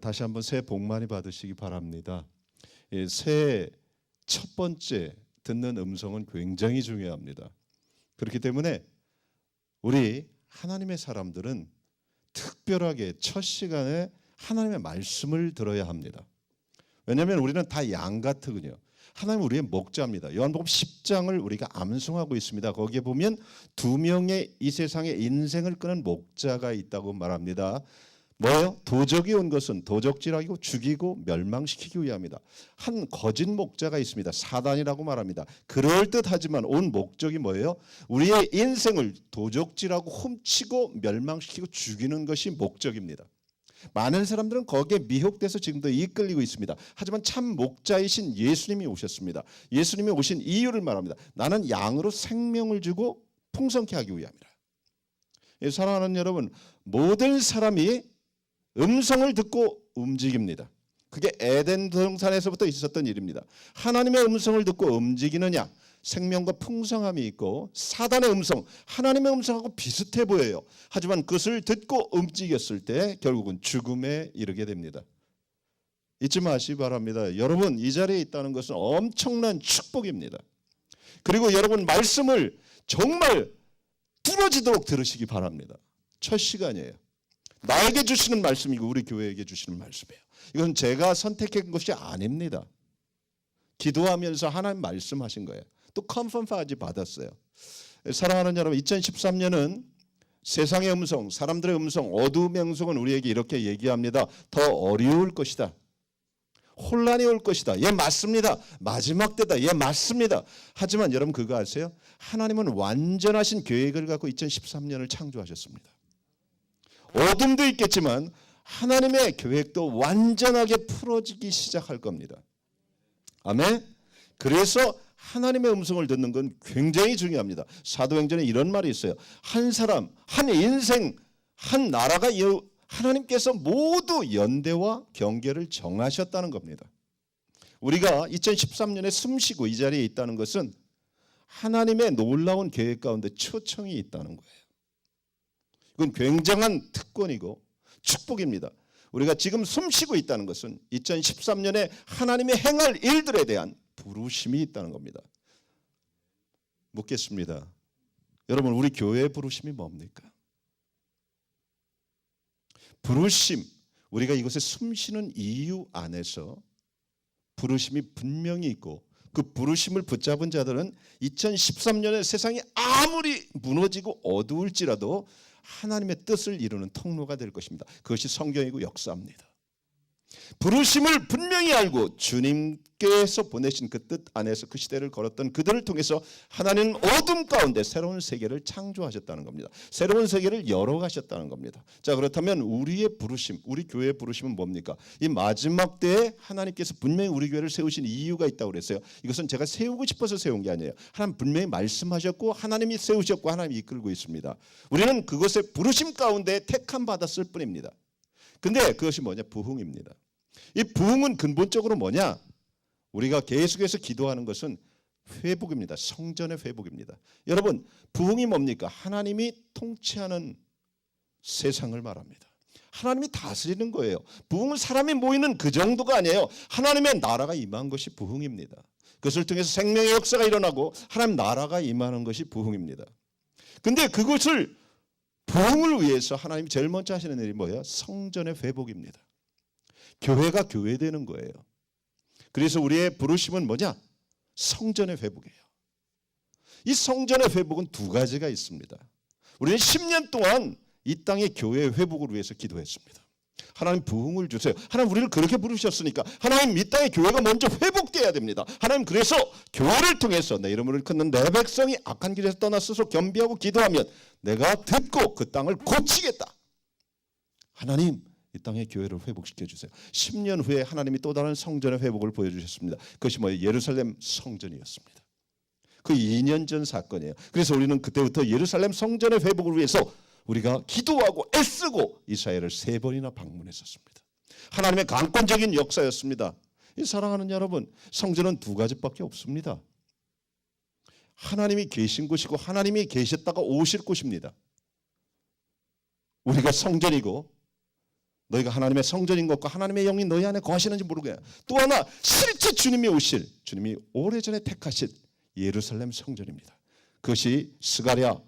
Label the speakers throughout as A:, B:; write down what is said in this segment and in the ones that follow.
A: 다시 한번 새해 복 많이 받으시기 바랍니다. 새해 첫 번째 듣는 음성은 굉장히 중요합니다. 그렇기 때문에 우리 하나님의 사람들은 특별하게 첫 시간에 하나님의 말씀을 들어야 합니다. 왜냐하면 우리는 다 양 같으군요. 하나님은 우리의 목자입니다. 요한복음 10장을 우리가 암송하고 있습니다. 거기에 보면 두 명의 이 세상의 인생을 끄는 목자가 있다고 말합니다. 뭐예요? 도적이 온 것은 도적질하고 죽이고 멸망시키기 위함이다. 한 거짓 목자가 있습니다. 사단이라고 말합니다. 그럴듯하지만 온 목적이 뭐예요? 우리의 인생을 도적질하고 훔치고 멸망시키고 죽이는 것이 목적입니다. 많은 사람들은 거기에 미혹돼서 지금도 이끌리고 있습니다. 하지만 참 목자이신 예수님이 오셨습니다. 예수님이 오신 이유를 말합니다. 나는 양으로 생명을 주고 풍성케 하기 위함이라. 사랑하는 여러분, 모든 사람이 음성을 듣고 움직입니다. 그게 에덴 동산에서부터 있었던 일입니다. 하나님의 음성을 듣고 움직이느냐, 생명과 풍성함이 있고, 사단의 음성, 하나님의 음성하고 비슷해 보여요. 하지만 그것을 듣고 움직였을 때 결국은 죽음에 이르게 됩니다. 잊지 마시기 바랍니다. 여러분, 이 자리에 있다는 것은 엄청난 축복입니다. 그리고 여러분, 말씀을 정말 부러지도록 들으시기 바랍니다. 첫 시간이에요. 나에게 주시는 말씀이고 우리 교회에게 주시는 말씀이에요. 이건 제가 선택한 것이 아닙니다. 기도하면서 하나님 말씀하신 거예요. 또 컨펌까지 받았어요. 사랑하는 여러분, 2013년은 세상의 음성, 사람들의 음성, 어두움의 음성은 우리에게 이렇게 얘기합니다. 더 어려울 것이다. 혼란이 올 것이다. 예, 맞습니다. 마지막 때다. 예, 맞습니다. 하지만 여러분 그거 아세요? 하나님은 완전하신 계획을 갖고 2013년을 창조하셨습니다. 어둠도 있겠지만 하나님의 계획도 완전하게 풀어지기 시작할 겁니다. 아멘. 그래서 하나님의 음성을 듣는 건 굉장히 중요합니다. 사도행전에 이런 말이 있어요. 한 사람, 한 인생, 한 나라가 하나님께서 모두 연대와 경계를 정하셨다는 겁니다. 우리가 2013년에 숨쉬고 이 자리에 있다는 것은 하나님의 놀라운 계획 가운데 초청이 있다는 거예요. 이건 굉장한 특권이고 축복입니다. 우리가 지금 숨쉬고 있다는 것은 2013년에 하나님이 행할 일들에 대한 부르심이 있다는 겁니다. 묻겠습니다. 여러분, 우리 교회의 부르심이 뭡니까? 부르심, 우리가 이것에 숨쉬는 이유 안에서 부르심이 분명히 있고 그 부르심을 붙잡은 자들은 2013년에 세상이 아무리 무너지고 어두울지라도 하나님의 뜻을 이루는 통로가 될 것입니다. 그것이 성경이고 역사입니다. 부르심을 분명히 알고 주님께서 보내신 그 뜻 안에서 그 시대를 걸었던 그들을 통해서 하나님은 어둠 가운데 새로운 세계를 창조하셨다는 겁니다. 새로운 세계를 열어가셨다는 겁니다. 자, 그렇다면 우리의 부르심, 우리 교회의 부르심은 뭡니까? 이 마지막 때에 하나님께서 분명히 우리 교회를 세우신 이유가 있다고 그랬어요. 이것은 제가 세우고 싶어서 세운 게 아니에요. 하나님 분명히 말씀하셨고 하나님이 세우셨고 하나님이 이끌고 있습니다. 우리는 그것의 부르심 가운데 택함 받았을 뿐입니다. 근데 그것이 뭐냐? 부흥입니다. 이 부흥은 근본적으로 뭐냐? 우리가 계속해서 기도하는 것은 회복입니다. 성전의 회복입니다. 여러분, 부흥이 뭡니까? 하나님이 통치하는 세상을 말합니다. 하나님이 다스리는 거예요. 부흥은 사람이 모이는 그 정도가 아니에요. 하나님의 나라가 임한 것이 부흥입니다. 그것을 통해서 생명의 역사가 일어나고 하나님 나라가 임하는 것이 부흥입니다. 근데 그것을 부흥을 위해서 하나님이 제일 먼저 하시는 일이 뭐예요? 성전의 회복입니다. 교회가 교회되는 거예요. 그래서 우리의 부르심은 뭐냐? 성전의 회복이에요. 이 성전의 회복은 두 가지가 있습니다. 우리는 10년 동안 이 땅의 교회의 회복을 위해서 기도했습니다. 하나님 부흥을 주세요. 하나님 우리를 그렇게 부르셨으니까 하나님 이 땅의 교회가 먼저 회복돼야 됩니다. 하나님 그래서 교회를 통해서 내 이름을 끊는 내 백성이 악한 길에서 떠났어서 겸비하고 기도하면 내가 듣고 그 땅을 고치겠다. 하나님 이 땅의 교회를 회복시켜 주세요. 10년 후에 하나님이 또 다른 성전의 회복을 보여주셨습니다. 그것이 뭐예요? 예루살렘 성전이었습니다. 그 2년 전 사건이에요. 그래서 우리는 그때부터 예루살렘 성전의 회복을 위해서 우리가 기도하고 애쓰고 이스라엘을 3번이나 방문했었습니다. 하나님의 강권적인 역사였습니다. 사랑하는 여러분, 성전은 두 가지밖에 없습니다. 하나님이 계신 곳이고 하나님이 계셨다가 오실 곳입니다. 우리가 성전이고 너희가 하나님의 성전인 것과 하나님의 영이 너희 안에 거하시는지 모르게. 또 하나 실제 주님이 오실, 주님이 오래전에 택하신 예루살렘 성전입니다. 그것이 스가랴,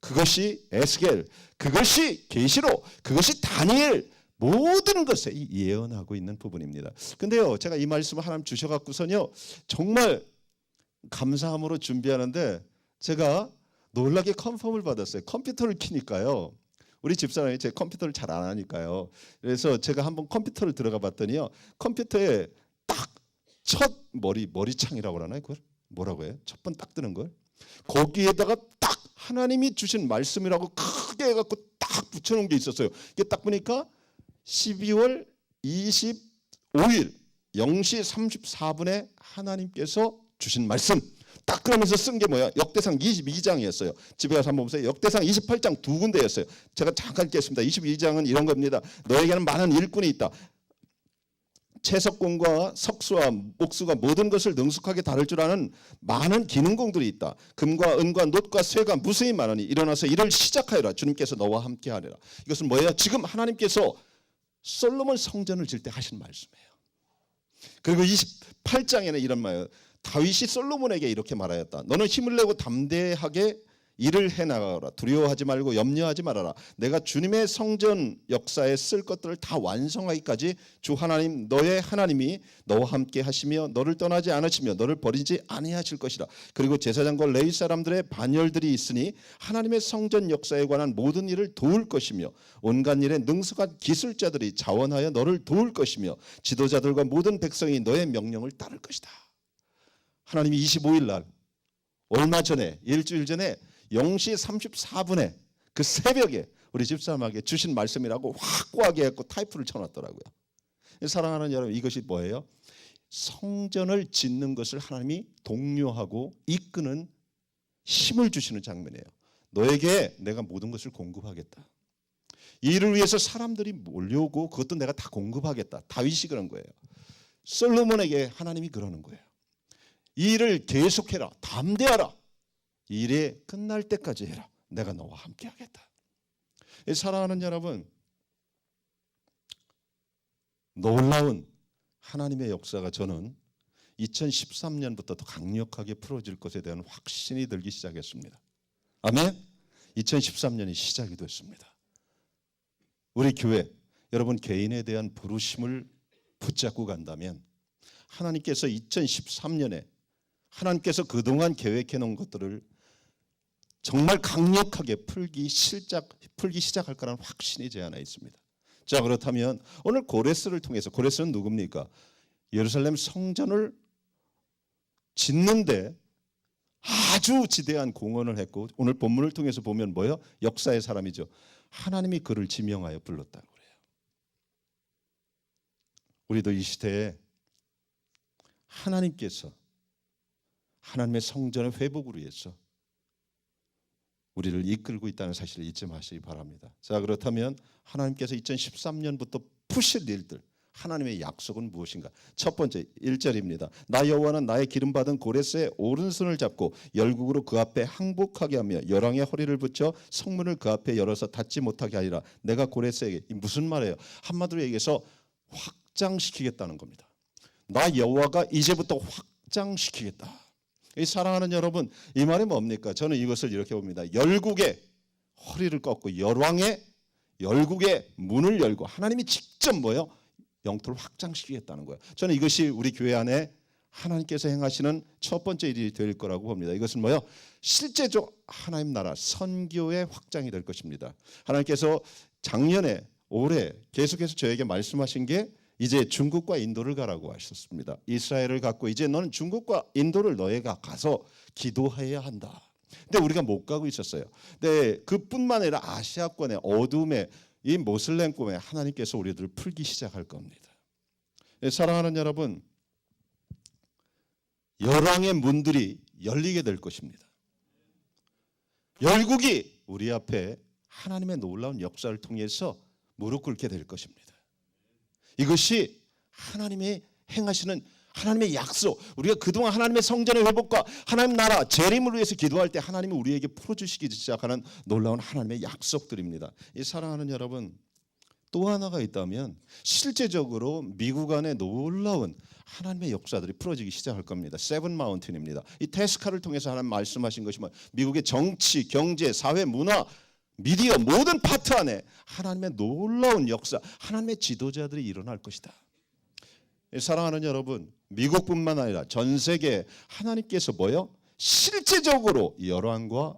A: 그것이 에스겔, 그것이 계시록, 그것이 다니엘, 모든 것에 예언하고 있는 부분입니다. 근데요, 제가 이 말씀을 하나님 주셔갖고서요 정말 감사함으로 준비하는데 제가 놀라게 컨펌을 받았어요. 컴퓨터를 키니까요, 우리 집사람이 제 컴퓨터를 잘 안 하니까요. 그래서 제가 한번 컴퓨터를 들어가 봤더니요, 컴퓨터에 딱 첫 머리창이라고 하나요? 그걸 뭐라고 해요? 첫 번 딱 뜨는 걸, 거기에다가 딱 하나님이 주신 말씀이라고 크게 해갖고 딱 붙여놓은 게 있었어요. 이게 딱 보니까 12월 25일 0시 34분에 하나님께서 주신 말씀, 딱 그러면서 쓴 게 뭐야? 역대상 22장이었어요. 집에 가서 한번 보세요. 역대상 28장 두 군데였어요. 제가 잠깐 읽겠습니다. 22장은 이런 겁니다. 너에게는 많은 일꾼이 있다. 채석공과 석수와 목수가 모든 것을 능숙하게 다룰 줄 아는 많은 기능공들이 있다. 금과 은과 놋과 쇠가 무수히 많으니 일어나서 일을 시작하여라. 주님께서 너와 함께 하리라. 이것은 뭐예요? 지금 하나님께서 솔로몬 성전을 질 때 하신 말씀이에요. 그리고 28장에는 이런 말이에요. 다윗이 솔로몬에게 이렇게 말하였다. 너는 힘을 내고 담대하게 일을 해나가라. 두려워하지 말고 염려하지 말아라. 내가 주님의 성전 역사에 쓸 것들을 다 완성하기까지 주 하나님 너의 하나님이 너와 함께 하시며 너를 떠나지 않으시며 너를 버리지 아니하실 것이라. 그리고 제사장과 레위 사람들의 반열들이 있으니 하나님의 성전 역사에 관한 모든 일을 도울 것이며 온갖 일에 능숙한 기술자들이 자원하여 너를 도울 것이며 지도자들과 모든 백성이 너의 명령을 따를 것이다. 하나님이 25일 날, 얼마 전에, 일주일 전에 0시 34분에 그 새벽에 우리 집사람에게 주신 말씀이라고 확고하게 했고 타이프를 쳐놨더라고요. 사랑하는 여러분, 이것이 뭐예요? 성전을 짓는 것을 하나님이 독려하고 이끄는 힘을 주시는 장면이에요. 너에게 내가 모든 것을 공급하겠다. 이 일을 위해서 사람들이 몰려오고 그것도 내가 다 공급하겠다. 다윗이 그런 거예요. 솔로몬에게 하나님이 그러는 거예요. 이 일을 계속해라. 담대하라. 이 일이 끝날 때까지 해라. 내가 너와 함께 하겠다. 사랑하는 여러분, 놀라운 하나님의 역사가 저는 2013년부터 더 강력하게 풀어질 것에 대한 확신이 들기 시작했습니다. 아멘. 2013년이 시작이 됐습니다. 우리 교회 여러분 개인에 대한 부르심을 붙잡고 간다면 하나님께서 2013년에 하나님께서 그동안 계획해 놓은 것들을 정말 강력하게 풀기 시작할 거라는 확신이 제 안에 있습니다. 자, 그렇다면 오늘 고레스를 통해서, 고레스는 누굽니까? 예루살렘 성전을 짓는데 아주 지대한 공헌을 했고, 오늘 본문을 통해서 보면 뭐예요? 역사의 사람이죠. 하나님이 그를 지명하여 불렀다고 그래요. 우리도 이 시대에 하나님께서 하나님의 성전의 회복을 위해서 우리를 이끌고 있다는 사실을 잊지 마시기 바랍니다. 자, 그렇다면 하나님께서 2013년부터 푸실 일들, 하나님의 약속은 무엇인가? 첫 번째 1절입니다. 나 여호와는 나의 기름받은 고레스의 오른손을 잡고 열국으로 그 앞에 항복하게 하며 열왕의 허리를 붙여 성문을 그 앞에 열어서 닫지 못하게 하리라. 내가 고레스에게, 무슨 말이에요? 한마디로 얘기해서 확장시키겠다는 겁니다. 나 여호와가 이제부터 확장시키겠다. 이 사랑하는 여러분, 이 말이 뭡니까? 저는 이것을 이렇게 봅니다. 열국의 허리를 꺾고 열국의 문을 열고 하나님이 직접 뭐예요? 영토를 확장시키겠다는 거예요. 저는 이것이 우리 교회 안에 하나님께서 행하시는 첫 번째 일이 될 거라고 봅니다. 이것은 뭐예요? 실제적 하나님 나라 선교의 확장이 될 것입니다. 하나님께서 작년에 올해 계속해서 저에게 말씀하신 게 이제 중국과 인도를 가라고 하셨습니다. 이스라엘을 갖고 이제 너는 중국과 인도를 너희가 가서 기도해야 한다. 근데 우리가 못 가고 있었어요. 근데 그뿐만 아니라 아시아권의 어둠의 이 모슬렘 꿈에 하나님께서 우리들을 풀기 시작할 겁니다. 사랑하는 여러분, 열왕의 문들이 열리게 될 것입니다. 열국이 우리 앞에 하나님의 놀라운 역사를 통해서 무릎 꿇게 될 것입니다. 이것이 하나님이 행하시는 하나님의 약속, 우리가 그동안 하나님의 성전의 회복과 하나님 나라 재림을 위해서 기도할 때 하나님이 우리에게 풀어주시기 시작하는 놀라운 하나님의 약속들입니다. 이 사랑하는 여러분, 또 하나가 있다면 실제적으로 미국 안에 놀라운 하나님의 역사들이 풀어지기 시작할 겁니다. 세븐 마운틴입니다. 이 테스카를 통해서 하나님 말씀하신 것이 미국의 정치, 경제, 사회, 문화, 미디어 모든 파트 안에 하나님의 놀라운 역사, 하나님의 지도자들이 일어날 것이다. 사랑하는 여러분, 미국뿐만 아니라 전 세계 하나님께서 실제적으로 열왕과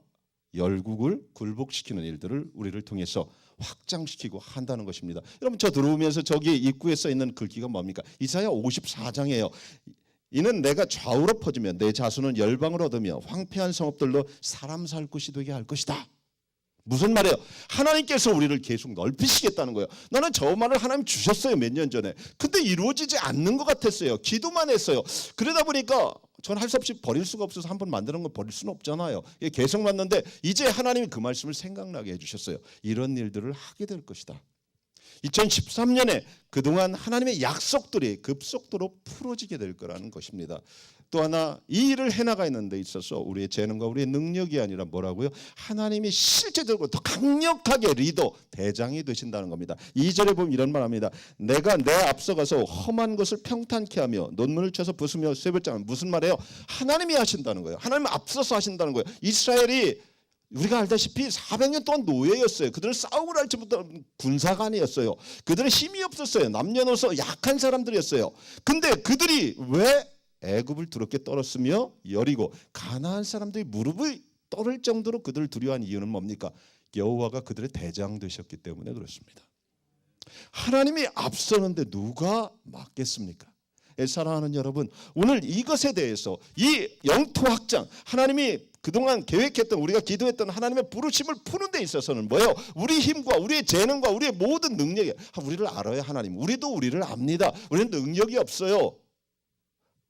A: 열국을 굴복시키는 일들을 우리를 통해서 확장시키고 한다는 것입니다. 여러분, 저 들어오면서 저기 입구에 써 있는 글귀가 뭡니까? 이사야 54장이에요. 이는 내가 좌우로 퍼지면 내 자손은 열방을 얻으며 황폐한 성읍들로 사람 살 곳이 되게 할 것이다. 무슨 말이에요? 하나님께서 우리를 계속 넓히시겠다는 거예요. 나는 저 말을 하나님 주셨어요, 몇 년 전에. 근데 이루어지지 않는 것 같았어요. 기도만 했어요. 그러다 보니까 전 할 수 없이 버릴 수가 없어서 한번 만드는 걸 버릴 수는 없잖아요. 계속 왔는데 이제 하나님이 그 말씀을 생각나게 해주셨어요. 이런 일들을 하게 될 것이다. 2013년에 그동안 하나님의 약속들이 급속도로 풀어지게 될 거라는 것입니다. 또 하나, 이 일을 해나가는 데 있어서 우리의 재능과 우리의 능력이 아니라 뭐라고요? 하나님이 실제적으로 더 강력하게 리더, 대장이 되신다는 겁니다. 2절에 보면 이런 말합니다. 내가 내 앞서가서 험한 것을 평탄케 하며 논문을 쳐서 부수며 쇠별장을. 무슨 말이에요? 하나님이 하신다는 거예요. 하나님 앞서서 하신다는 거예요. 이스라엘이 우리가 알다시피 400년 동안 노예였어요. 그들은 싸움을 할 줄 못하는 군사관이었어요. 그들은 힘이 없었어요. 남녀노소 약한 사람들이었어요. 근데 그들이 왜 애굽을 두렵게 떨었으며 여리고 가나안 사람들이 무릎을 떨을 정도로 그들을 두려워한 이유는 뭡니까? 여호와가 그들의 대장 되셨기 때문에 그렇습니다. 하나님이 앞서는데 누가 막겠습니까? 사랑하는 여러분, 오늘 이것에 대해서 이 영토 확장, 하나님이 그동안 계획했던, 우리가 기도했던 하나님의 부르심을 푸는 데 있어서는 뭐예요? 우리 힘과 우리의 재능과 우리의 모든 능력이, 우리를 알아요. 하나님, 우리도 우리를 압니다. 우리는 능력이 없어요.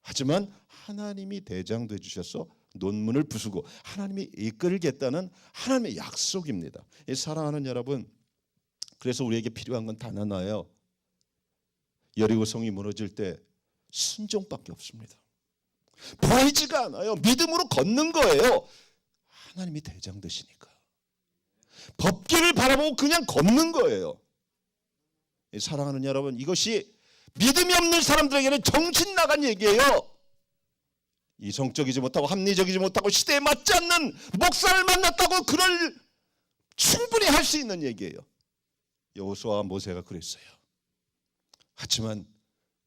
A: 하지만 하나님이 대장 되어 주셔서 논문을 부수고 하나님이 이끌겠다는 하나님의 약속입니다. 사랑하는 여러분, 그래서 우리에게 필요한 건 단 하나예요. 여리고성이 무너질 때 순종밖에 없습니다. 보이지가 않아요. 믿음으로 걷는 거예요. 하나님이 대장 되시니까. 법길을 바라보고 그냥 걷는 거예요. 사랑하는 여러분, 이것이 믿음이 없는 사람들에게는 정신 나간 얘기예요. 이성적이지 못하고 합리적이지 못하고 시대에 맞지 않는 목사를 만났다고 그걸 충분히 할 수 있는 얘기예요. 여호수아와 모세가 그랬어요. 하지만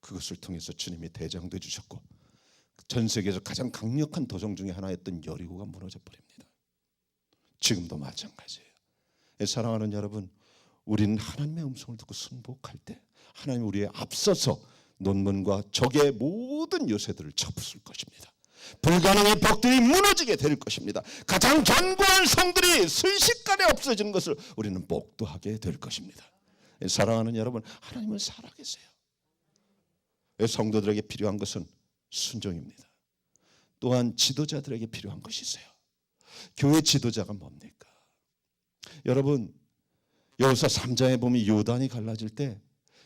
A: 그것을 통해서 주님이 대장돼 주셨고 전 세계에서 가장 강력한 도성 중에 하나였던 여리고가 무너져 버립니다. 지금도 마찬가지예요. 사랑하는 여러분, 우리는 하나님의 음성을 듣고 순복할 때 하나님 우리에 앞서서 논문과 적의 모든 요새들을 쳐부술 것입니다. 불가능의 벽들이 무너지게 될 것입니다. 가장 견고한 성들이 순식간에 없어지는 것을 우리는 목도하게 될 것입니다. 사랑하는 여러분, 하나님은 살아계세요. 성도들에게 필요한 것은 순종입니다. 또한 지도자들에게 필요한 것이 있어요. 교회 지도자가 뭡니까? 여러분, 여호수아 3장에 보면 요단이 갈라질 때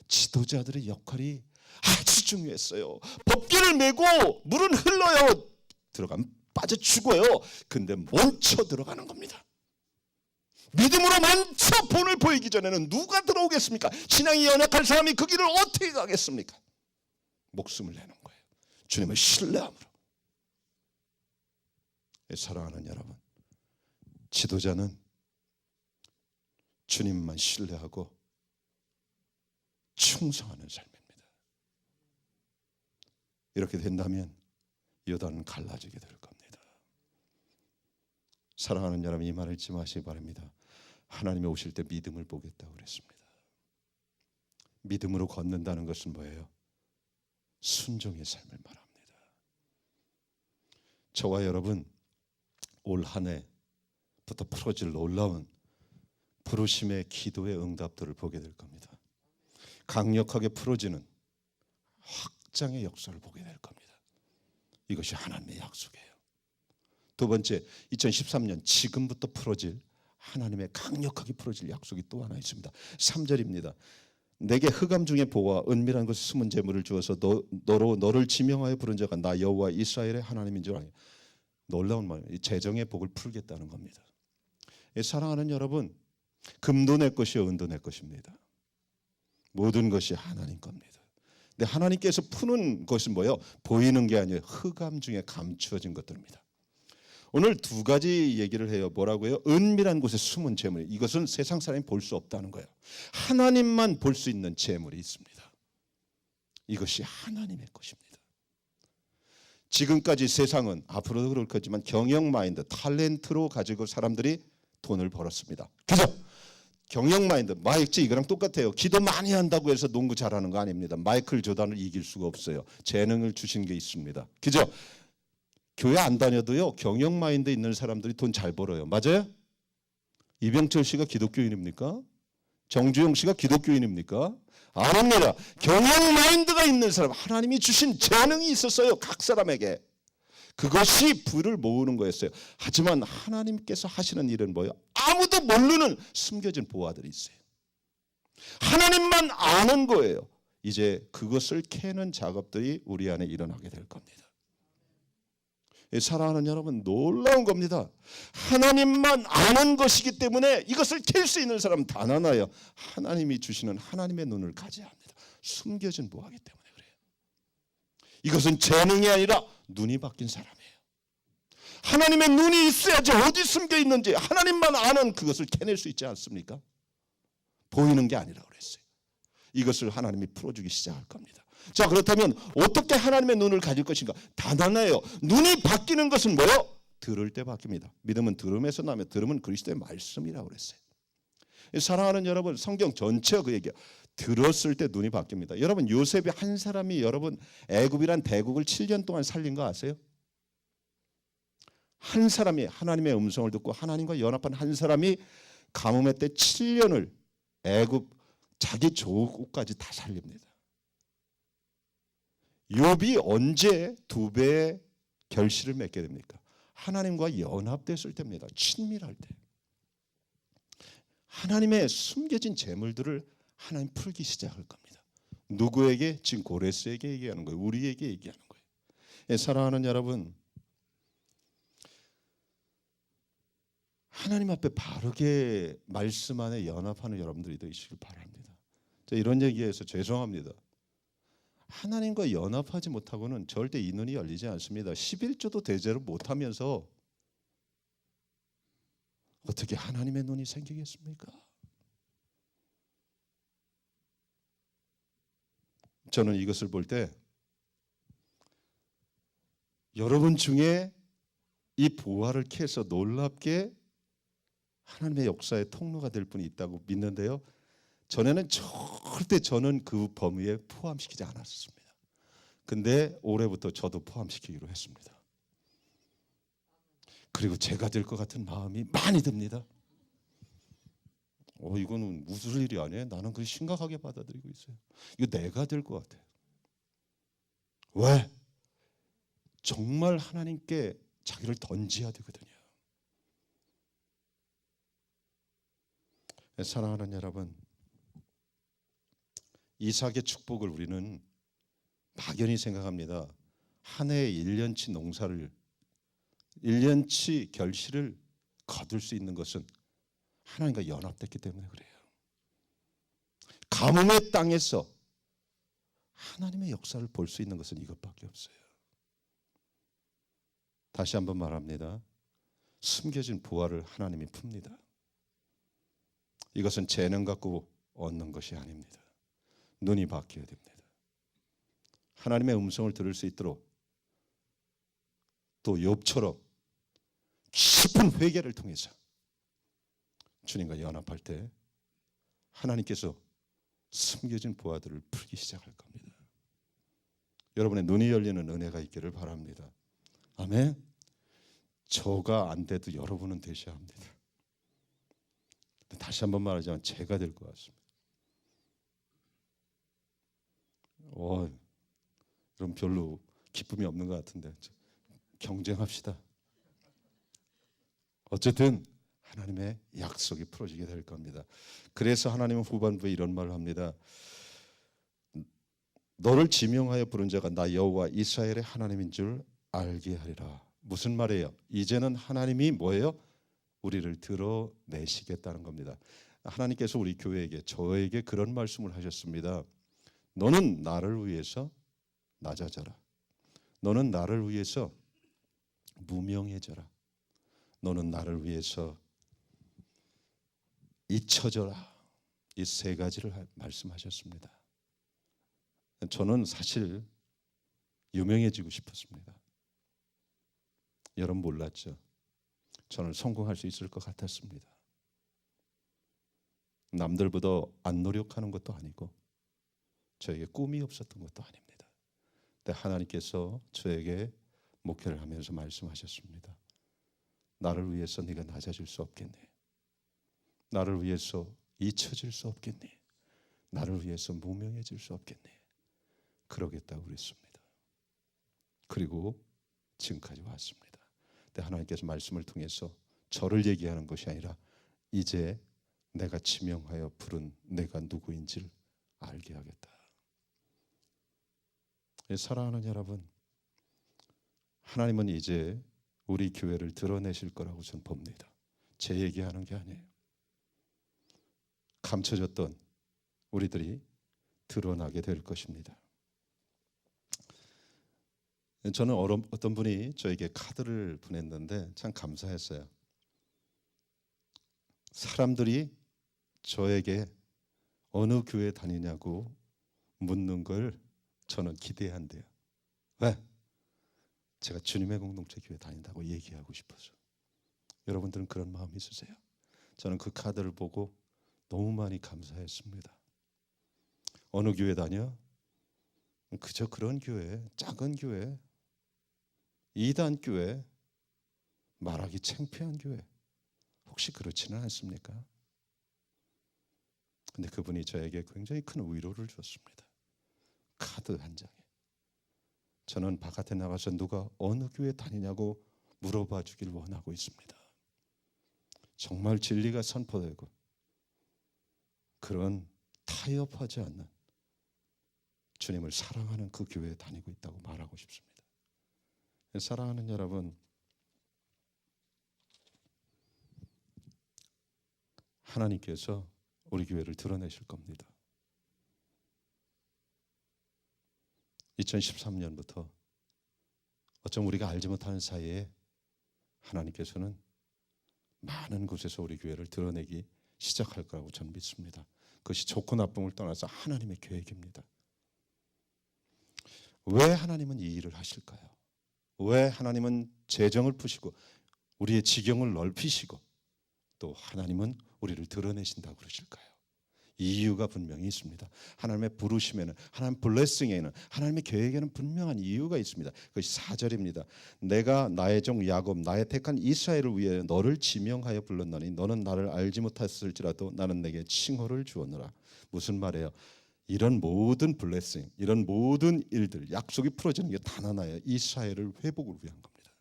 A: 지도자들의 역할이 아주 중요했어요. 법궤를 메고 물은 흘러요. 들어가면 빠져 죽어요. 근데 먼저 들어가는 겁니다. 믿음으로 먼저 본을 보이기 전에는 누가 들어오겠습니까? 신앙이 연약한 사람이 그 길을 어떻게 가겠습니까? 목숨을 내는 거예요. 주님을 신뢰함으로. 사랑하는 여러분, 지도자는 주님만 신뢰하고 충성하는 삶입니다. 이렇게 된다면 요단은 갈라지게 될 겁니다. 사랑하는 여러분, 이 말을 잊지 마시기 바랍니다. 하나님이 오실 때 믿음을 보겠다고 그랬습니다. 믿음으로 걷는다는 것은 뭐예요? 순종의 삶을 말합니다. 저와 여러분, 올 한 해부터 풀어질 놀라운 부르심의 기도의 응답들을 보게 될 겁니다. 강력하게 풀어지는 확장의 역사를 보게 될 겁니다. 이것이 하나님의 약속이에요. 두 번째, 2013년 지금부터 풀어질 하나님의 강력하게 풀어질 약속이 또 하나 있습니다. 3절입니다. 내게 흑암 중에 보와 은밀한 곳에 숨은 재물을 주어서 너를 지명하여 부른 자가 나 여호와 이스라엘의 하나님인 줄 아냐. 놀라운 말이에요. 재정의 복을 풀겠다는 겁니다. 사랑하는 여러분, 금도 내 것이요 은도 내 것입니다. 모든 것이 하나님 겁니다. 근데 하나님께서 푸는 것은 뭐예요? 보이는 게 아니에요. 흑암 중에 감추어진 것들입니다. 오늘 두 가지 얘기를 해요. 뭐라고요? 은밀한 곳에 숨은 재물. 이것은 세상 사람이 볼 수 없다는 거예요. 하나님만 볼 수 있는 재물이 있습니다. 이것이 하나님의 것입니다. 지금까지 세상은 앞으로도 그럴 거지만 경영 마인드, 탤런트로 가지고 사람들이 돈을 벌었습니다. 그죠? 경영 마인드, 마이크 이거랑 똑같아요. 기도 많이 한다고 해서 농구 잘하는 거 아닙니다. 마이클 조단을 이길 수가 없어요. 재능을 주신 게 있습니다. 그죠? 교회 안 다녀도요, 경영 마인드 있는 사람들이 돈 잘 벌어요. 맞아요? 이병철 씨가 기독교인입니까? 정주영 씨가 기독교인입니까? 아닙니다. 경영 마인드가 있는 사람, 하나님이 주신 재능이 있었어요. 각 사람에게. 그것이 부를 모으는 거였어요. 하지만 하나님께서 하시는 일은 뭐예요? 아무도 모르는 숨겨진 보화들이 있어요. 하나님만 아는 거예요. 이제 그것을 캐는 작업들이 우리 안에 일어나게 될 겁니다. 사랑하는 여러분, 놀라운 겁니다. 하나님만 아는 것이기 때문에 이것을 캘 수 있는 사람은 단 하나예요. 하나님이 주시는 하나님의 눈을 가져야 합니다. 숨겨진 보화이기 때문에 그래요. 이것은 재능이 아니라 눈이 바뀐 사람이에요. 하나님의 눈이 있어야지 어디 숨겨 있는지 하나님만 아는 그것을 캐낼 수 있지 않습니까? 보이는 게 아니라 그랬어요. 이것을 하나님이 풀어주기 시작할 겁니다. 자, 그렇다면 어떻게 하나님의 눈을 가질 것인가? 단 하나예요. 눈이 바뀌는 것은 뭐예요? 들을 때 바뀝니다. 믿음은 들음에서 나며 들음은 그리스도의 말씀이라고 그랬어요. 사랑하는 여러분, 성경 전체가 그 얘기예요. 들었을 때 눈이 바뀝니다. 여러분, 요셉이 한 사람이 여러분 애굽이란 대국을 7년 동안 살린 거 아세요? 한 사람이 하나님의 음성을 듣고 하나님과 연합한 한 사람이 가뭄의 때 7년을 애굽 자기 조국까지 다 살립니다. 욥이 언제 2배의 결실을 맺게 됩니까? 하나님과 연합됐을 때입니다. 친밀할 때. 하나님의 숨겨진 재물들을 하나님 풀기 시작할 겁니다. 누구에게? 지금 고레스에게 얘기하는 거예요. 우리에게 얘기하는 거예요. 예, 사랑하는 여러분, 하나님 앞에 바르게 말씀 안에 연합하는 여러분들이 되시길 바랍니다. 자, 이런 얘기해서 죄송합니다. 하나님과 연합하지 못하고는 절대 이 눈이 열리지 않습니다. 11조도 대제로 못하면서 어떻게 하나님의 눈이 생기겠습니까? 저는 이것을 볼 때 여러분 중에 이 보화를 캐서 놀랍게 하나님의 역사의 통로가 될 분이 있다고 믿는데요. 전에는 절대 저는 그 범위에 포함시키지 않았습니다. 근데 올해부터 저도 포함시키기로 했습니다. 그리고 제가 될 것 같은 마음이 많이 듭니다. 이거는 무슨 일이 아니에요. 나는 그걸 심각하게 받아들이고 있어요. 이거 내가 될 것 같아요. 왜? 정말 하나님께 자기를 던져야 되거든요. 사랑하는 여러분, 이삭의 축복을 우리는 막연히 생각합니다. 한 해에 1년치 농사를 1년치 결실을 거둘 수 있는 것은 하나님과 연합됐기 때문에 그래요. 가뭄의 땅에서 하나님의 역사를 볼 수 있는 것은 이것밖에 없어요. 다시 한번 말합니다. 숨겨진 보화를 하나님이 풉니다. 이것은 재능 갖고 얻는 것이 아닙니다. 눈이 바뀌어야 됩니다. 하나님의 음성을 들을 수 있도록 또 욥처럼 깊은 회개를 통해서 주님과 연합할 때 하나님께서 숨겨진 보화들을 풀기 시작할 겁니다. 여러분의 눈이 열리는 은혜가 있기를 바랍니다. 아멘. 저가 안 돼도 여러분은 되셔야 합니다. 다시 한번 말하자면 제가 될 것 같습니다. 그럼 별로 기쁨이 없는 것 같은데 경쟁합시다. 어쨌든 하나님의 약속이 풀어지게 될 겁니다. 그래서 하나님은 후반부에 이런 말을 합니다. 너를 지명하여 부른 자가 나 여호와 이스라엘의 하나님인 줄 알게 하리라. 무슨 말이에요? 이제는 하나님이 뭐예요? 우리를 드러내시겠다는 겁니다. 하나님께서 우리 교회에게 저에게 그런 말씀을 하셨습니다. 너는 나를 위해서 낮아져라. 너는 나를 위해서 무명해져라. 너는 나를 위해서 잊혀져라. 이 세 가지를 말씀하셨습니다. 저는 사실 유명해지고 싶었습니다. 여러분 몰랐죠? 저는 성공할 수 있을 것 같았습니다. 남들보다 안 노력하는 것도 아니고 저에게 꿈이 없었던 것도 아닙니다. 근데 하나님께서 저에게 목회를 하면서 말씀하셨습니다. 나를 위해서 네가 낮아질 수 없겠니? 나를 위해서 잊혀질 수 없겠니? 나를 위해서 무명해질 수 없겠니? 그러겠다고 그랬습니다. 그리고 지금까지 왔습니다. 근데 하나님께서 말씀을 통해서 저를 얘기하는 것이 아니라 이제 내가 지명하여 부른 내가 누구인지를 알게 하겠다. 사랑하는 여러분, 하나님은 이제 우리 교회를 드러내실 거라고 저는 봅니다. 제 얘기하는 게 아니에요. 감춰졌던 우리들이 드러나게 될 것입니다. 저는 어떤 분이 저에게 카드를 보냈는데 참 감사했어요. 사람들이 저에게 어느 교회 다니냐고 묻는 걸 저는 기대한대요. 왜? 제가 주님의 공동체 교회 다닌다고 얘기하고 싶어서. 여러분들은 그런 마음이 있으세요? 저는 그 카드를 보고 너무 많이 감사했습니다. 어느 교회 다녀? 그저 그런 교회, 작은 교회, 2단 교회, 말하기 창피한 교회. 혹시 그렇지는 않습니까? 근데 그분이 저에게 굉장히 큰 위로를 줬습니다. 카드 한 장에. 저는 바깥에 나가서 누가 어느 교회 다니냐고 물어봐 주길 원하고 있습니다. 정말 진리가 선포되고 그런 타협하지 않는 주님을 사랑하는 그 교회에 다니고 있다고 말하고 싶습니다. 사랑하는 여러분, 하나님께서 우리 교회를 드러내실 겁니다. 2013년부터 어쩜 우리가 알지 못하는 사이에 하나님께서는 많은 곳에서 우리 교회를 드러내기 시작할 거라고 저는 믿습니다. 그것이 좋고 나쁨을 떠나서 하나님의 계획입니다. 왜 하나님은 이 일을 하실까요? 왜 하나님은 재정을 푸시고 우리의 지경을 넓히시고 또 하나님은 우리를 드러내신다고 그러실까요? 이유가 분명히 있습니다. 하나님의 부르심에는, 하나님의 블레싱에는, 하나님의 계획에는 분명한 이유가 있습니다. 그것이 4절입니다. 내가 나의 종 야곱, 나의 택한 이스라엘을 위해 너를 지명하여 불렀노니 너는 나를 알지 못했을지라도 나는 내게 칭호를 주었노라. 무슨 말이에요? 이런 모든 블레싱, 이런 모든 일들, 약속이 풀어지는 게 단 하나예요. 이스라엘을 회복을 위한 겁니다.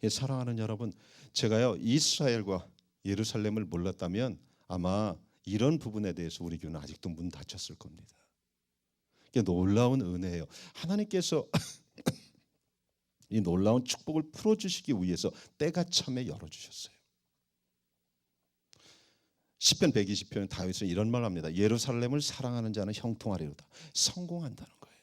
A: 사랑하는 여러분, 제가요 이스라엘과 예루살렘을 몰랐다면 아마 이런 부분에 대해서 우리 교회는 아직도 문 닫혔을 겁니다. 이게 놀라운 은혜예요. 하나님께서 이 놀라운 축복을 풀어주시기 위해서 때가 참에 열어주셨어요. 시편 120편에 다윗은 이런 말을 합니다. 예루살렘을 사랑하는 자는 형통하리로다. 성공한다는 거예요.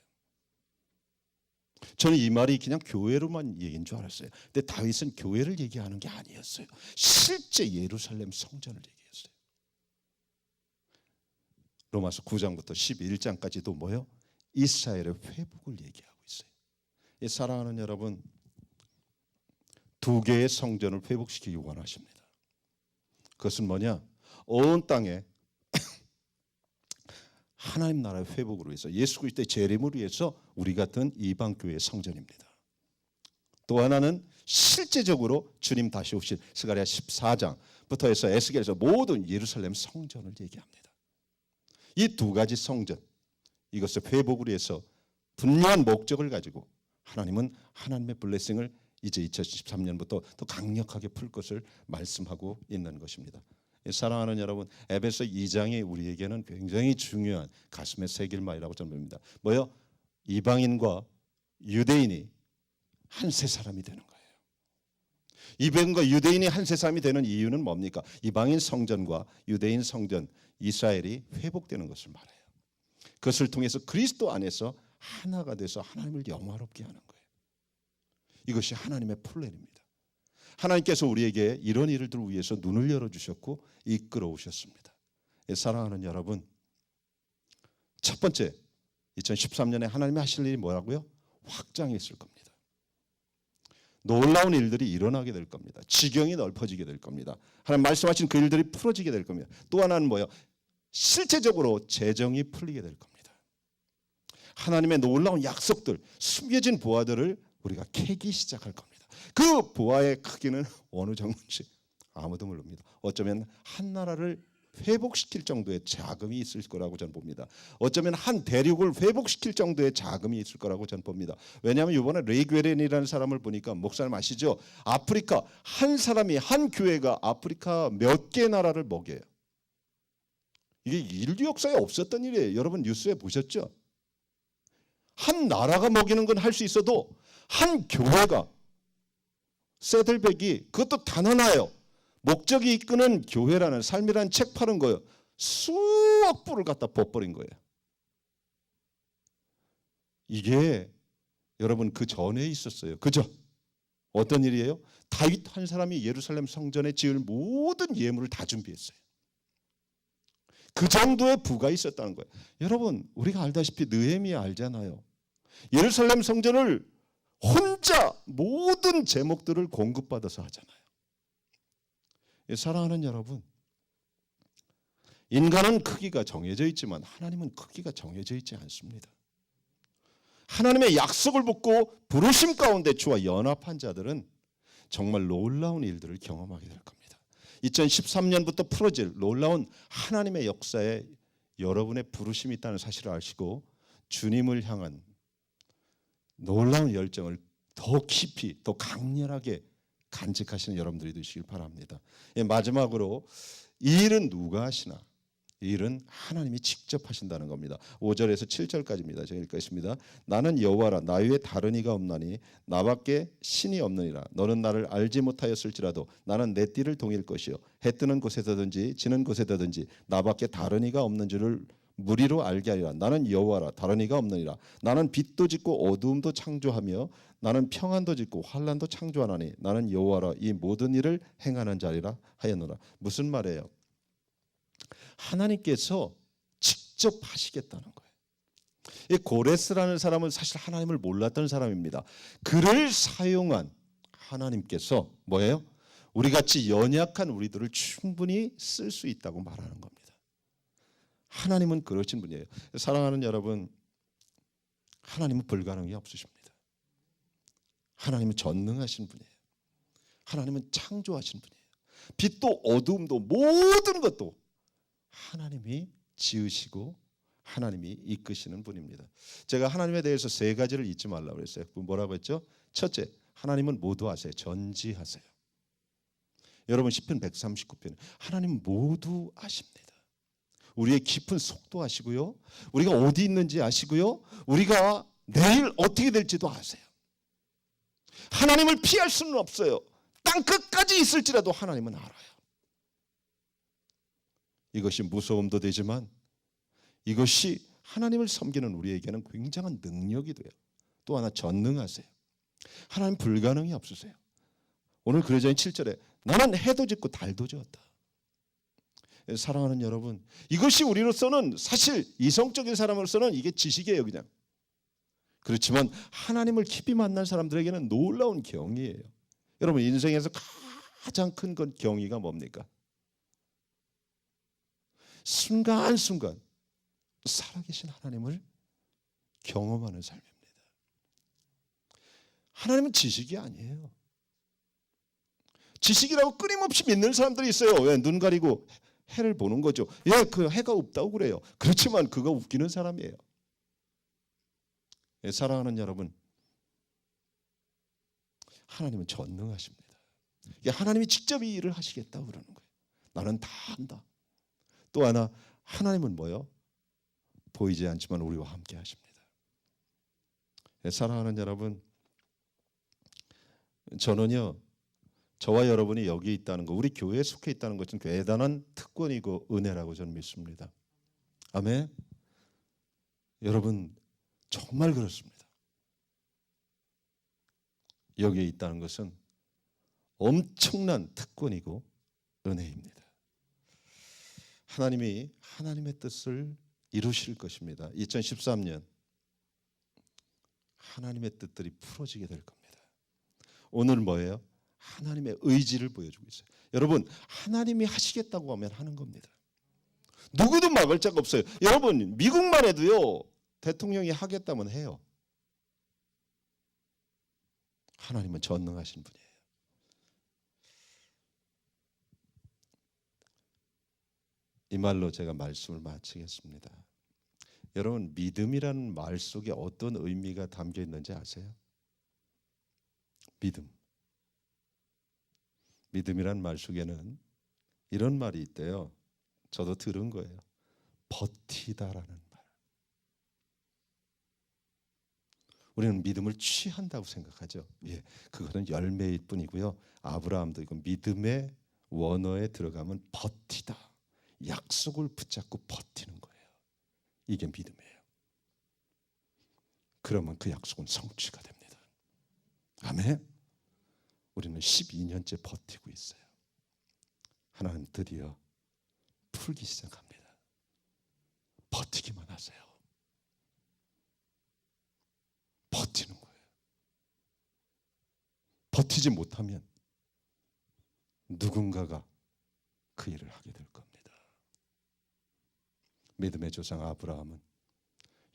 A: 저는 이 말이 그냥 교회로만 얘기인 줄 알았어요. 근데 다윗은 교회를 얘기하는 게 아니었어요. 실제 예루살렘 성전을 얘기했어요. 로마서 9장부터 11장까지도 뭐요? 이스라엘의 회복을 얘기하고 있어요. 이 사랑하는 여러분, 2개의 성전을 회복시키기 원하십니다. 그것은 뭐냐? 온 땅에 하나님 나라의 회복을 위해서 예수 그리스도의 재림을 위해서 우리 같은 이방 교회의 성전입니다. 또 하나는 실제적으로 주님 다시 오실 스가랴 14장부터 해서 에스겔에서 모든 예루살렘 성전을 얘기합니다. 이 2가지 성전, 이것을 회복을 위해서 분명한 목적을 가지고 하나님은 하나님의 블레싱을 이제 2013년부터 더 강력하게 풀 것을 말씀하고 있는 것입니다. 사랑하는 여러분, 에베소 2장이 우리에게는 굉장히 중요한 가슴에 새길 말이라고 저는 봅니다. 뭐요? 이방인과 유대인이 한 세 사람이 되는 거예요. 이방인과 유대인이 한 세상이 되는 이유는 뭡니까? 이방인 성전과 유대인 성전 이스라엘이 회복되는 것을 말해요. 그것을 통해서 그리스도 안에서 하나가 돼서 하나님을 영화롭게 하는 거예요. 이것이 하나님의 플랜입니다. 하나님께서 우리에게 이런 일들을 위해서 눈을 열어주셨고 이끌어 오셨습니다. 사랑하는 여러분, 첫 번째 2013년에 하나님이 하실 일이 뭐라고요? 확장이 있을 겁니다. 놀라운 일들이 일어나게 될 겁니다. 지경이 넓어지게 될 겁니다. 하나님 말씀하신 그 일들이 풀어지게 될 겁니다. 또 하나는 뭐예요? 실제적으로 재정이 풀리게 될 겁니다. 하나님의 놀라운 약속들, 숨겨진 보화들을 우리가 캐기 시작할 겁니다. 그 보화의 크기는 어느 정도인지 아무도 모릅니다. 어쩌면 한 나라를 회복시킬 정도의 자금이 있을 거라고 저는 봅니다. 어쩌면 한 대륙을 회복시킬 정도의 자금이 있을 거라고 저는 봅니다. 왜냐하면 이번에 레이괴렌이라는 사람을 보니까, 목사님 아시죠? 아프리카 한 사람이, 한 교회가 아프리카 몇 개 나라를 먹여요. 이게 인류 역사에 없었던 일이에요. 여러분 뉴스에 보셨죠? 한 나라가 먹이는 건 할 수 있어도 한 교회가, 세들백이, 그것도 단언하여 목적이 이끄는 교회라는 삶이라는 책 파는 거예요. 수억 불을 갖다 벗버린 거예요. 이게 여러분 그 전에 있었어요. 그죠? 어떤 일이에요? 다윗 한 사람이 예루살렘 성전에 지을 모든 예물을 다 준비했어요. 그 정도의 부가 있었다는 거예요. 여러분 우리가 알다시피 느헤미야 알잖아요. 예루살렘 성전을 혼자 모든 제목들을 공급받아서 하잖아요. 사랑하는 여러분, 인간은 크기가 정해져 있지만 하나님은 크기가 정해져 있지 않습니다. 하나님의 약속을 붙고 부르심 가운데 주와 연합한 자들은 정말 놀라운 일들을 경험하게 될 겁니다. 2013년부터 풀어질 놀라운 하나님의 역사에 여러분의 부르심이 있다는 사실을 아시고 주님을 향한 놀라운 열정을 더 깊이, 더 강렬하게 간직하시는 여러분들이 되시길 바랍니다. 마지막으로 이 일은 누가 하시나? 이 일은 하나님이 직접 하신다는 겁니다. 5절에서 7절까지입니다. 제가 읽겠습니다. 나는 여호와라, 나 외에 다른 이가 없나니 나밖에 신이 없느니라. 너는 나를 알지 못하였을지라도 나는 내 띠를 동일 것이요 해 뜨는 곳에서든지 지는 곳에서든지 나밖에 다른 이가 없는 줄을 무리로 알게 하리라. 나는 여호와라, 다른 이가 없느니라. 나는 빛도 짓고 어두움도 창조하며 나는 평안도 짓고 환난도 창조하나니 나는 여호와라, 이 모든 일을 행하는 자리라 하였노라. 무슨 말이에요? 하나님께서 직접 하시겠다는 거예요. 이 고레스라는 사람은 사실 하나님을 몰랐던 사람입니다. 그를 사용한 하나님께서 뭐예요? 우리같이 연약한 우리들을 충분히 쓸 수 있다고 말하는 겁니다. 하나님은 그러신 분이에요. 사랑하는 여러분, 하나님은 불가능이 없으십니다. 하나님은 전능하신 분이에요. 하나님은 창조하신 분이에요. 빛도 어두움도 모든 것도 하나님이 지으시고 하나님이 이끄시는 분입니다. 제가 하나님에 대해서 세 가지를 잊지 말라고 그랬어요. 뭐라고 했죠? 첫째, 하나님은 모두 아세요. 전지하세요. 여러분 시편 139편 하나님 모두 아십니다. 우리의 깊은 속도 아시고요. 우리가 어디 있는지 아시고요. 우리가 내일 어떻게 될지도 아세요. 하나님을 피할 수는 없어요. 땅 끝까지 있을지라도 하나님은 알아요. 이것이 무서움도 되지만 이것이 하나님을 섬기는 우리에게는 굉장한 능력이 돼요. 또 하나 전능하세요. 하나님 불가능이 없으세요. 오늘 그러자니 7절에 나는 해도 짓고 달도 지었다. 사랑하는 여러분, 이것이 우리로서는 사실 이성적인 사람으로서는 이게 지식이에요, 그냥. 그렇지만 하나님을 깊이 만난 사람들에게는 놀라운 경이에요. 여러분 인생에서 가장 큰 건 경이가 뭡니까? 순간순간 살아계신 하나님을 경험하는 삶입니다. 하나님은 지식이 아니에요. 지식이라고 끊임없이 믿는 사람들이 있어요. 왜? 눈 가리고 해를 보는 거죠. 예, 그 해가 없다고 그래요. 그렇지만 그거 웃기는 사람이에요. 예, 사랑하는 여러분, 하나님은 전능하십니다. 하나님이 직접 이 일을 하시겠다고 그러는 거예요. 나는 다 한다. 또 하나, 하나님은 뭐요? 보이지 않지만 우리와 함께 하십니다. 예, 사랑하는 여러분, 저는요 저와 여러분이 여기 있다는 거, 우리 교회에 속해 있다는 것은 대단한 특권이고 은혜라고 저는 믿습니다. 아멘. 여러분 정말 그렇습니다. 여기에 있다는 것은 엄청난 특권이고 은혜입니다. 하나님이 하나님의 뜻을 이루실 것입니다. 2013년 하나님의 뜻들이 풀어지게 될 겁니다. 오늘 뭐예요? 하나님의 의지를 보여주고 있어요. 여러분 하나님이 하시겠다고 하면 하는 겁니다. 누구도 막을 자가 없어요. 여러분 미국만 해도요, 대통령이 하겠다면 해요. 하나님은 전능하신 분이에요. 이 말로 제가 말씀을 마치겠습니다. 여러분 믿음이라는 말 속에 어떤 의미가 담겨 있는지 아세요? 믿음이라는 말 속에는 이런 말이 있대요. 저도 들은 거예요. 버티다라는 말. 우리는 믿음을 취한다고 생각하죠. 예, 그거는 열매일 뿐이고요. 아브라함도 이거 믿음의 원어에 들어가면 버티다, 약속을 붙잡고 버티는 거예요. 이게 믿음이에요. 그러면 그 약속은 성취가 됩니다. 아멘. 우리는 12년째 버티고 있어요. 하나님 드디어 풀기 시작합니다. 버티기만 하세요. 버티는 거예요. 버티지 못하면 누군가가 그 일을 하게 될 겁니다. 믿음의 조상 아브라함은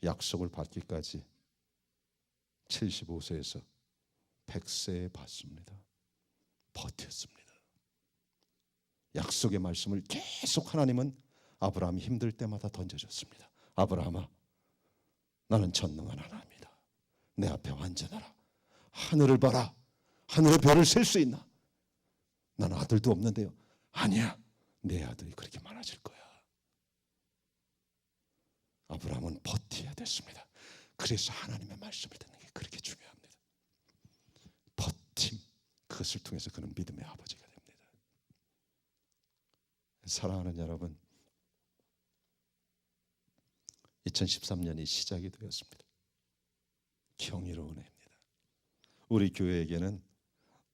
A: 약속을 받기까지 75세에서 100세에 받습니다. 버텼습니다. 약속의 말씀을 계속 하나님은 아브라함이 힘들 때마다 던져줬습니다. 아브라함아, 나는 전능한 하나님이다. 내 앞에 완전하라. 하늘을 봐라. 하늘의 별을 셀 수 있나? 나는 아들도 없는데요. 아니야, 내 아들이 그렇게 많아질 거야. 아브라함은 버텨야 됐습니다. 그래서 하나님의 말씀을 듣는 게 그렇게 중요합니다. 버팀, 그것을 통해서 그는 믿음의 아버지가 됩니다. 사랑하는 여러분, 2013년이 시작이 되었습니다. 경이로운 해입니다. 우리 교회에게는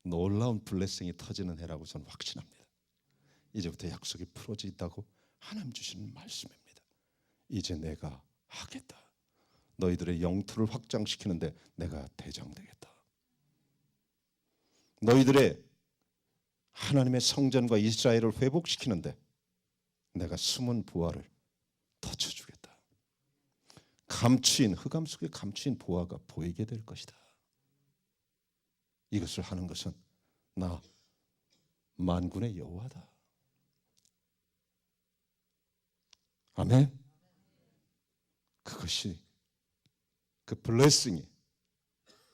A: 놀라운 블레싱이 터지는 해라고 저는 확신합니다. 이제부터 약속이 풀어지다고 하나님 주시는 말씀입니다. 이제 내가 하겠다. 너희들의 영토를 확장시키는데 내가 대장되겠다. 너희들의 하나님의 성전과 이스라엘을 회복시키는데 내가 숨은 보화를 터쳐주겠다. 감추인, 흑암 속에 감추인 보화가 보이게 될 것이다. 이것을 하는 것은 나 만군의 여호와다. 아멘. 그것이, 그 블레싱이,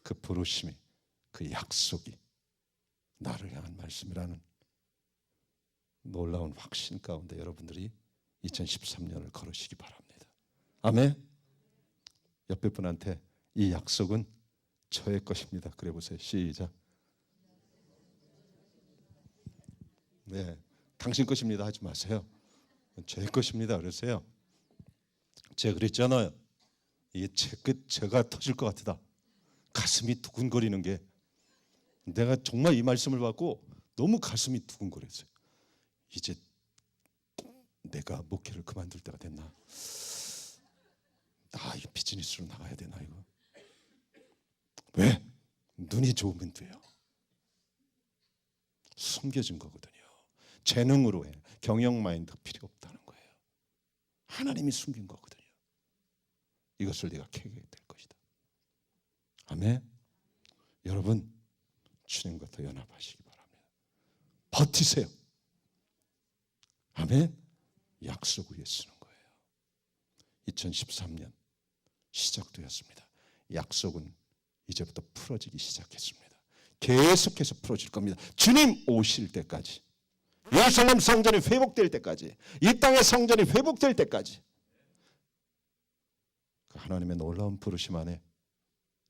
A: 그 부르심이, 그 약속이 나를 향한 말씀이라는 놀라운 확신 가운데 여러분들이 2013년을 걸으시기 바랍니다. 아멘. 옆에 분한테 이 약속은 저의 것입니다. 그래 보세요. 시작. 네, 당신 것입니다 하지 마세요. 제 것입니다 그러세요. 제가 그랬잖아요. 이게 제가 터질 것 같다. 가슴이 두근거리는 게, 내가 정말 이 말씀을 받고 너무 가슴이 두근거렸어요. 이제 내가 목회를 그만둘 때가 됐나? 이거 비즈니스로 나가야 되나 이거? 왜? 눈이 좋으면 돼요. 숨겨진 거거든요. 재능으로 해. 경영 마인드 필요 없다는 거예요. 하나님이 숨긴 거거든요. 이것을 네가 캐게 될 것이다. 아멘. 여러분 주님과 더 연합하시기 바랍니다. 버티세요. 아멘. 약속 위에 쓰는 거예요. 2013년 시작되었습니다. 약속은 이제부터 풀어지기 시작했습니다. 계속해서 풀어질 겁니다. 주님 오실 때까지, 예루살렘 성전이 회복될 때까지, 이 땅의 성전이 회복될 때까지 그 하나님의 놀라운 부르심 안에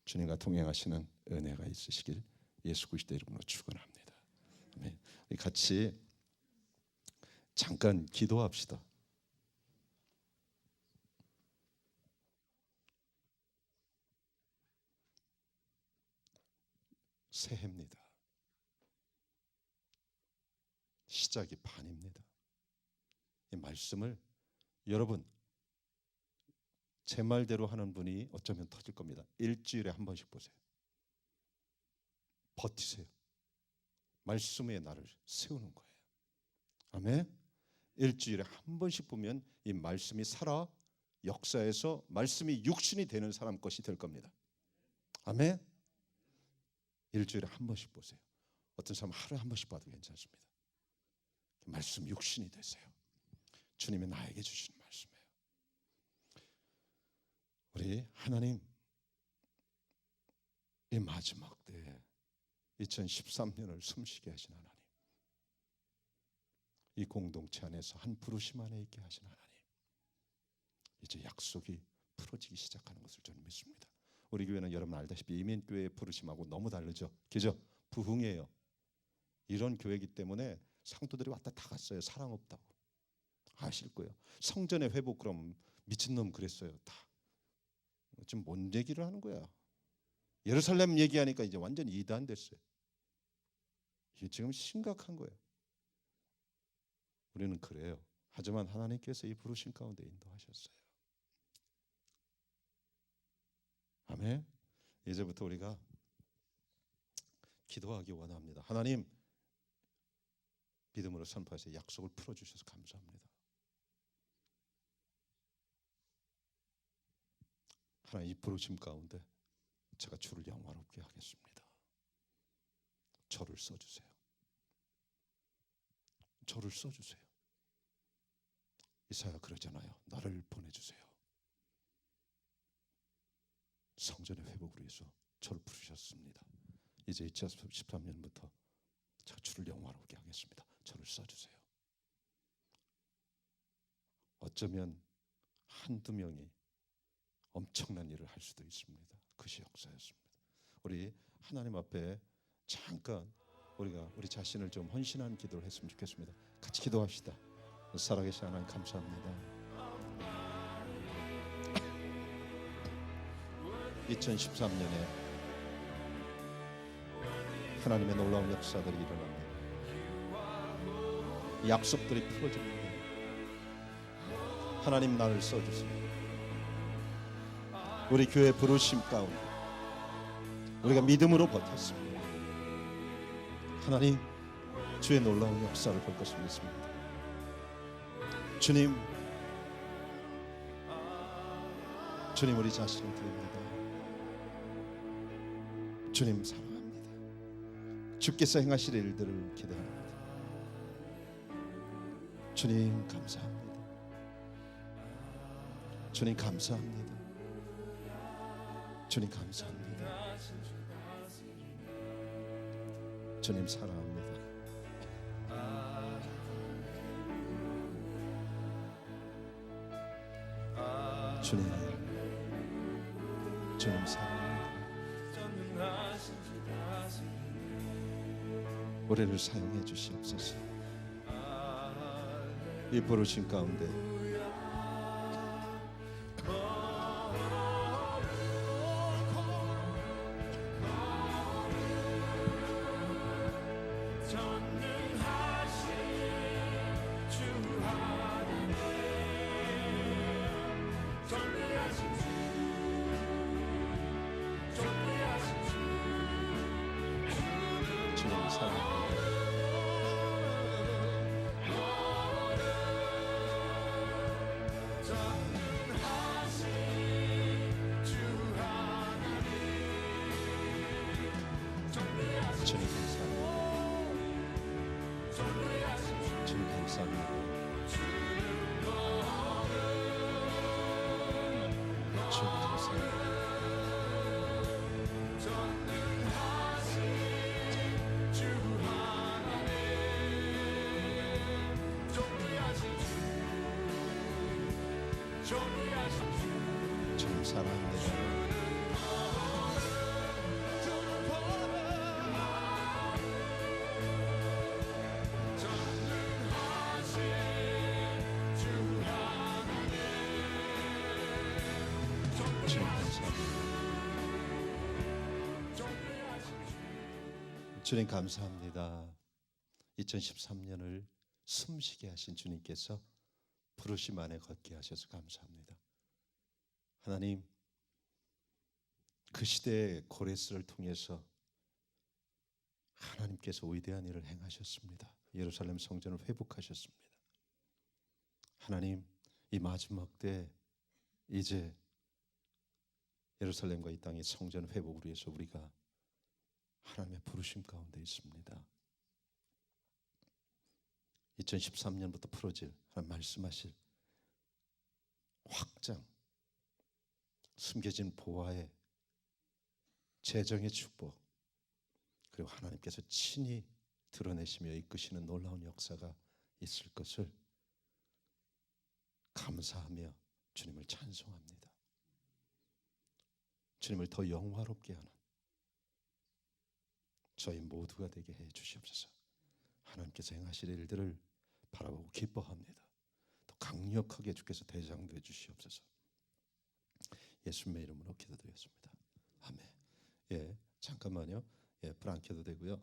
A: 주님과 동행하시는 은혜가 있으시길 예수 그리스도의 이름으로 축원합니다. 아멘. 우리 같이 잠깐 기도합시다. 새해입니다. 시작이 반입니다. 이 말씀을 여러분 제 말대로 하는 분이 어쩌면 터질 겁니다. 일주일에 한 번씩 보세요. 버티세요. 말씀의 날을 세우는 거예요. 아멘. 일주일에 한 번씩 보면 이 말씀이 살아 역사에서 말씀이 육신이 되는 사람 것이 될 겁니다. 아멘. 일주일에 한 번씩 보세요. 어떤 사람은 하루에 한 번씩 봐도 괜찮습니다. 말씀 육신이 되세요. 주님이 나에게 주시는 말씀이에요. 우리 하나님 이 마지막 때에 2013년을 숨쉬게 하신 하나님, 이 공동체 안에서 한 부르심 안에 있게 하신 하나님, 이제 약속이 풀어지기 시작하는 것을 저는 믿습니다. 우리 교회는 여러분 알다시피 이민교회의 부르심하고 너무 다르죠. 그죠? 부흥이에요. 이런 교회이기 때문에 상도들이 왔다 다 갔어요. 사랑 없다고 아실 거예요. 성전의 회복, 그럼 미친놈 그랬어요. 다 지금 뭔 얘기를 하는 거야. 예루살렘 얘기하니까 이제 완전 이단 됐어요. 이게 지금 심각한 거예요. 우리는 그래요. 하지만 하나님께서 이 부르심 가운데 인도하셨어요. 아멘. 이제부터 우리가 기도하기 원합니다. 하나님, 믿음으로 선포해서 약속을 풀어주셔서 감사합니다. 하나님, 이 부르심 가운데 제가 주를 영화롭게 하겠습니다. 저를 써주세요. 저를 써주세요. 이사야 그러잖아요. 나를 보내주세요. 성전의 회복을 위해서 저를 부르셨습니다. 이제 2013년부터 제가 주를 영화롭게 하겠습니다. 저를 써주세요. 어쩌면 한두 명이 엄청난 일을 할 수도 있습니다. 그것이 역사였습니다. 우리 하나님 앞에 잠깐 우리가 우리 자신을 좀 헌신한 기도를 했으면 좋겠습니다. 같이 기도합시다. 살아계신 하나님 감사합니다. 2013년에 하나님의 놀라운 역사들이 일어납니다. 약속들이 풀어집니다. 하나님 나를 써주세요. 우리 교회 부르심 가운데 우리가 믿음으로 버텼습니다. 하나님, 주의 놀라운 역사를 볼 것을 믿습니다. 주님 우리 자신을 드립니다. 주님 사랑합니다. 주께서 행하실 일들을 기대합니다. 주님 감사합니다. 주님 감사합니다. 주님 감사합니다. 주님 사랑합니다. 주님 사랑합니다. 우리를 사용해 주시옵소서. 이 부르심 가운데 주님 사랑합니다. 주님 감사합니다. 주님 감사합니다. 주님 감사합니다. 주님 사랑합니다. 주님 감사합니다. 2013년을 숨쉬게 하신 주님께서 부르심 안에 걷게 하셔서 감사합니다. 하나님, 그 시대의 고레스를 통해서 하나님께서 위대한 일을 행하셨습니다. 예루살렘 성전을 회복하셨습니다. 하나님, 이 마지막 때 이제 예루살렘과 이 땅의 성전 회복을 위해서 우리가 하나님의 부르심 가운데 있습니다. 2013년부터 풀어질 하나님 말씀하실 확장, 숨겨진 보화의 재정의 축복, 그리고 하나님께서 친히 드러내시며 이끄시는 놀라운 역사가 있을 것을 감사하며 주님을 찬송합니다. 주님을 더 영화롭게 하는 저희 모두가 되게 해 주시옵소서. 하나님께서 행하실 일들을 바라보고 기뻐합니다. 더 강력하게 주께서 대장되어 주시옵소서. 예수님의 이름으로 기도드렸습니다. 아멘. 예, 잠깐만요. 예, 불 안 켜도 되고요.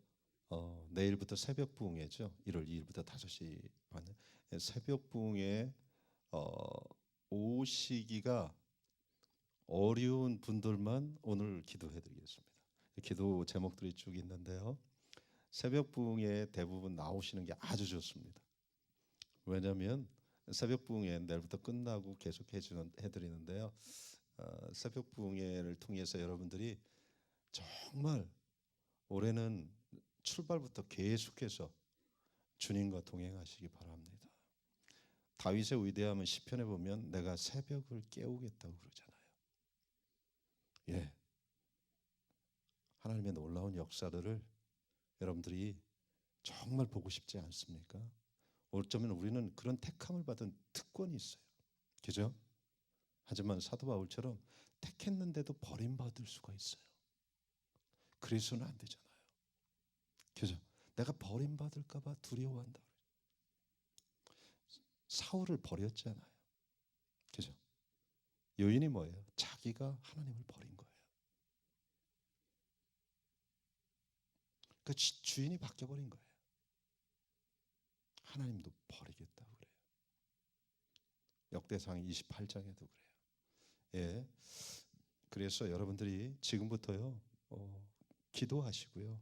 A: 내일부터 새벽 부흥회죠. 1월 2일부터 5시 반. 예, 새벽 부흥회 오시기가 어려운 분들만 오늘 기도해드리겠습니다. 기도 제목들이 쭉 있는데요. 새벽 부흥회 대부분 나오시는 게 아주 좋습니다. 왜냐하면 새벽 부흥회 내일부터 끝나고 계속 해드리는데요. 새벽 부흥회를 통해서 여러분들이 정말 올해는 출발부터 계속해서 주님과 동행하시기 바랍니다. 다윗의 위대함은 시편에 보면 내가 새벽을 깨우겠다고 그러잖아요. 예, 하나님의 놀라운 역사들을 여러분들이 정말 보고 싶지 않습니까? 어쩌면 우리는 그런 택함을 받은 특권이 있어요. 그죠? 하지만 사도 바울처럼 택했는데도 버림받을 수가 있어요. 그래서는 안 되잖아요. 그죠? 내가 버림받을까 봐 두려워한다. 사울을 버렸잖아요. 그죠? 요인이 뭐예요? 자기가 하나님을 버린 거예요. 그 주인이 바뀌어버린 거예요. 하나님도 버리겠다고 그래요. 역대상 28장에도 그래요. 예, 그래서 여러분들이 지금부터요 기도하시고요.